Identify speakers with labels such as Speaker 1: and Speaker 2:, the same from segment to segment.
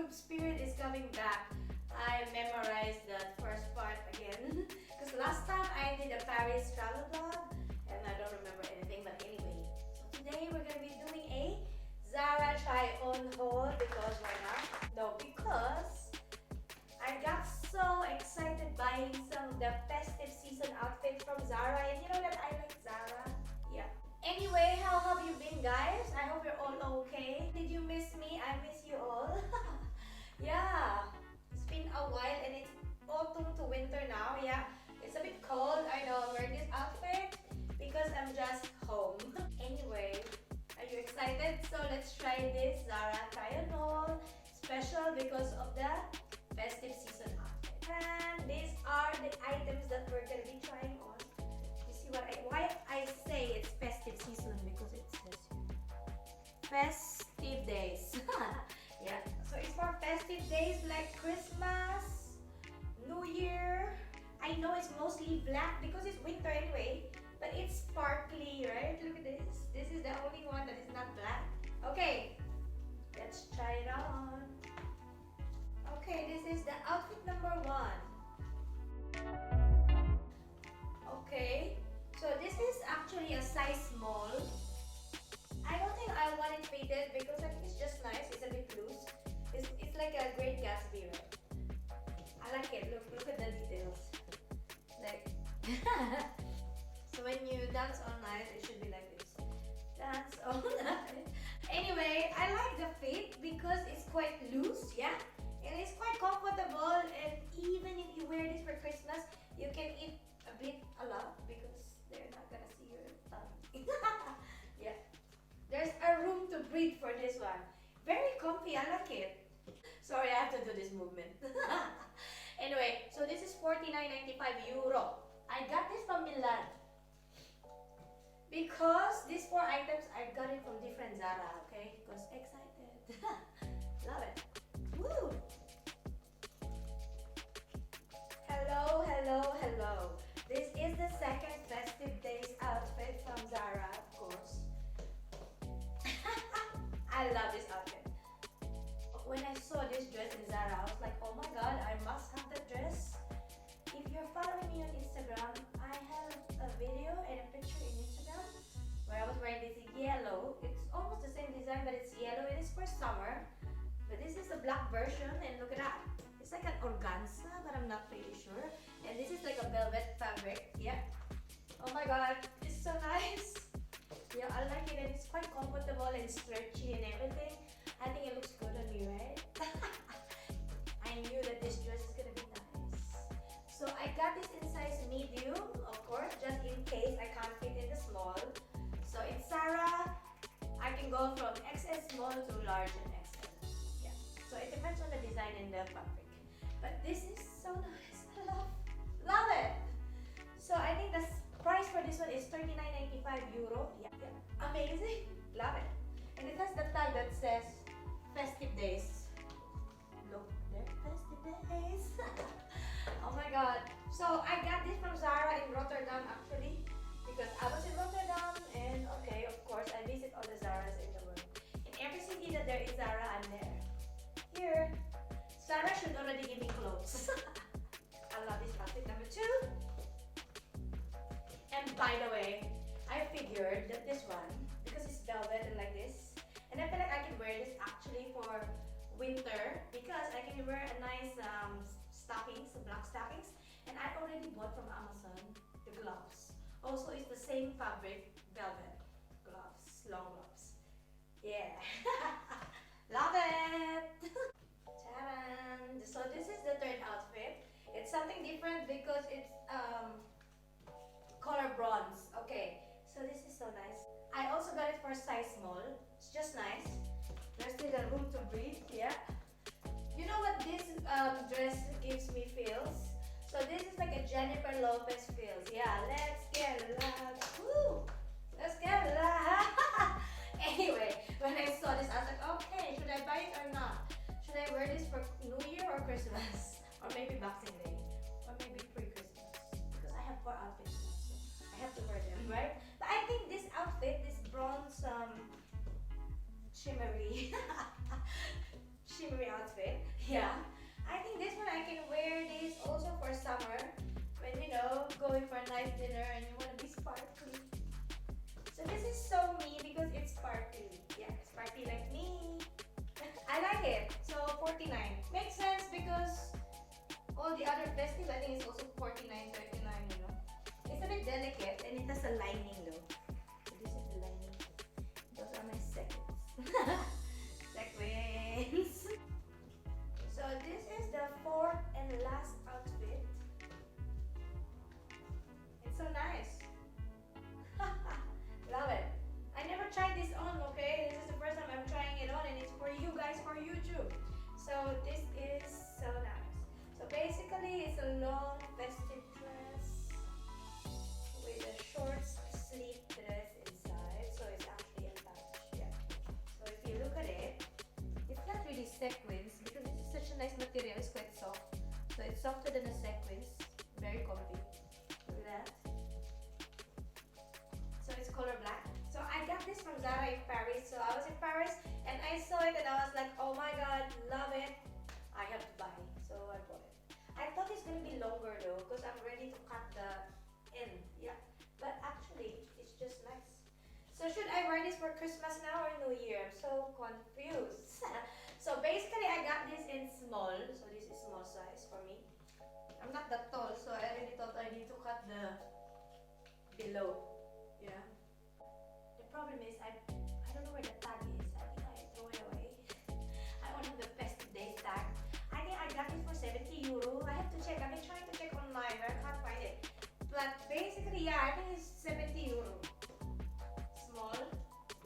Speaker 1: YouTube spirit is coming back. I memorized the first part again because last time I did a Paris travel vlog and I don't remember anything, but anyway. So today we're gonna be doing a Zara try on haul because why not? No, because I got so excited buying some of the festive season outfits from Zara, and you know that I like Zara. Yeah. Anyway, how have you been, guys? I hope you're all okay. Did you miss me? I miss you all. Yeah, it's been a while and it's autumn to winter now. Yeah, it's a bit cold. I know I'm wearing this outfit because I'm just home. Anyway, are you excited? So let's try this Zara try on haul. Special because of the festive season outfit. And these are the items that we're gonna be trying on. You see why I say it's festive season, because it says festive days. Yeah, so it's for festive days like Christmas, New Year. I know it's mostly black because it's winter anyway, but it's sparkly, right? Look at this. This is the only one that is not black. Okay, let's try it on. Okay, this is the outfit number 1. Okay, so this is actually a size small. I don't think I want it faded because I think it's just nice. It's a bit loose. It's like a Great Gatsby, right? I like it. Look at the details. Like, so when you dance all night, it should be like this. Dance all night. Anyway, I like the fit because it's quite loose, yeah? And it's quite comfortable, and even if you wear this for Christmas, you can eat a lot because they're not gonna see your tummy. Yeah. There's a room to breathe for this one. Very comfy, I like it. Sorry, I have to do this movement. Anyway, so this is 49.95 euro. I got this from Milan. Because these 4 items, I got it from different Zara, okay? Because excited. Love it. Woo! Hello, hello, hello. This is the second festive days outfit from Zara, of course. I love this outfit. When I saw this dress in Zara, I was like, oh my god, I must have that dress. If you're following me on Instagram, I have a video and a picture in Instagram where I was wearing this yellow. It's almost the same design, but it's yellow. It is for summer. But this is the black version, and look at that. It's like an organza, but I'm not really sure. And this is like a velvet fabric. Yeah. Oh my god, it's so nice. Yeah, I like it, and it's quite comfortable and stretchy and everything. I think it looks good on me, right? I knew that this dress is gonna be nice. So I got this in size medium, of course, just in case I can't fit in the small. So in Zara, I can go from XS small to large and XL. Yeah. So it depends on the design and the fabric. But this is so nice. I love it. So I think the price for this one is 39.95 euro. Yeah. Amazing. Love it. And it has the tag that says festive days. Look there, festive days. Oh my god. So I got this from Zara in Rotterdam actually, because I was in Rotterdam, and okay, of course, I visit all the Zaras in the world. In every city that there is Zara, I'm there. Here, Zara should already give me clothes. I love this outfit number 2. And by the way, I figured that this one, because it's velvet and like this, and I feel like I can wear this actually for winter because I can wear a nice stockings, black stockings, and I already bought from Amazon the gloves. Also, it's the same fabric, velvet gloves, long gloves. Yeah, love it. Ta-da! So this is the 3rd outfit. It's something different because it's color bronze. Okay, so this is so nice. I also got it for size small. It's just nice. There's still a room to breathe. Yeah. You know what this dress gives me feels? So this is like a Jennifer Lopez feels. Yeah, let's get loud. Woo! Let's get loud. Anyway, when I saw this, I was like, okay, should I buy it or not? Should I wear this for New Year or Christmas? Or maybe Boxing Day? Or maybe pre-Christmas? Because I have 4 outfits now, so I have to wear them, right? But I think this outfit, this bronze shimmery shimmery outfit, going for a nice dinner and you want to be sparkly. So this is so me because it's sparkly. Yeah, sparkly like me. I like it. So 49. Makes sense because all the other Festive I think is also 49, 39, you know. It's a bit delicate and it has a lining though. So this is the lining. Those are my seconds. Sequins. So this is the fourth and last outfit. It's so nice. Love it. I never tried this on, okay? This is the first time I'm trying it on and it's for you guys for YouTube. So this is so nice. So basically it's a long festive dress with a short sleeve dress inside. So it's actually attached, yeah. So if you look at it, it's not really sequins because this is such a nice material. It's quite soft. So it's softer than a sequins. Very comfy. Look at that. So it's color black. So I got this from Zara in Paris. So I was in Paris and I saw it and I was like, oh my god, love it. I have to buy. So I bought it. I thought it's gonna be longer though because I'm ready to cut the end. Yeah. But actually, it's just nice. So should I wear this for Christmas now or New Year? I'm so confused. So basically I got this in small. So this is small size for me. I'm not that tall, so I really thought I need to cut the below. Yeah. The problem is I don't know where the tag is. I think I throw it away. I don't have the Festive Days tag. I think I got it for 70 euro. I have to check. I've been trying to check online, but I can't find it. But basically, yeah, I think it's 70 euro. Small,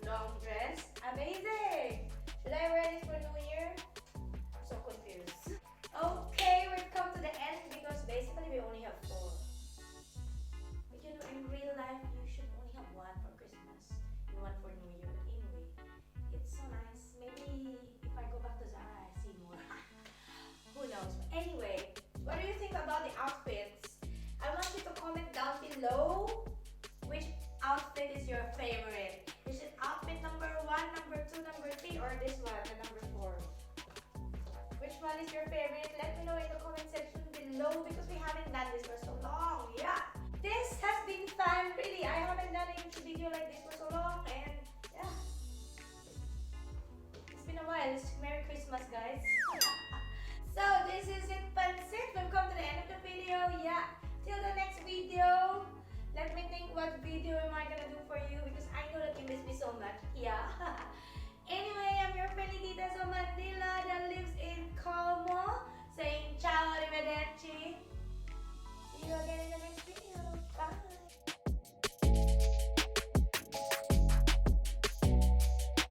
Speaker 1: long dress. Amazing! Should I wear this for New Year? I'm so confused. Okay, we've come to the end because basically we only have 4. But you know, in real life, you should only have 1 for Christmas and 1 for New Year. But anyway, it's so nice. Maybe if I go back to Zara, I see more. Who knows? But anyway, what do you think about the outfits? I want you to comment down below which outfit is your favorite. Is it outfit number 1, number 2, number 3, or this one, the number 4? Which one is your favorite? Let me know in the comment section below because we haven't done this for so long. Yeah. This has been fun, really. I haven't done a YouTube video like this for so long and yeah. It's been a while.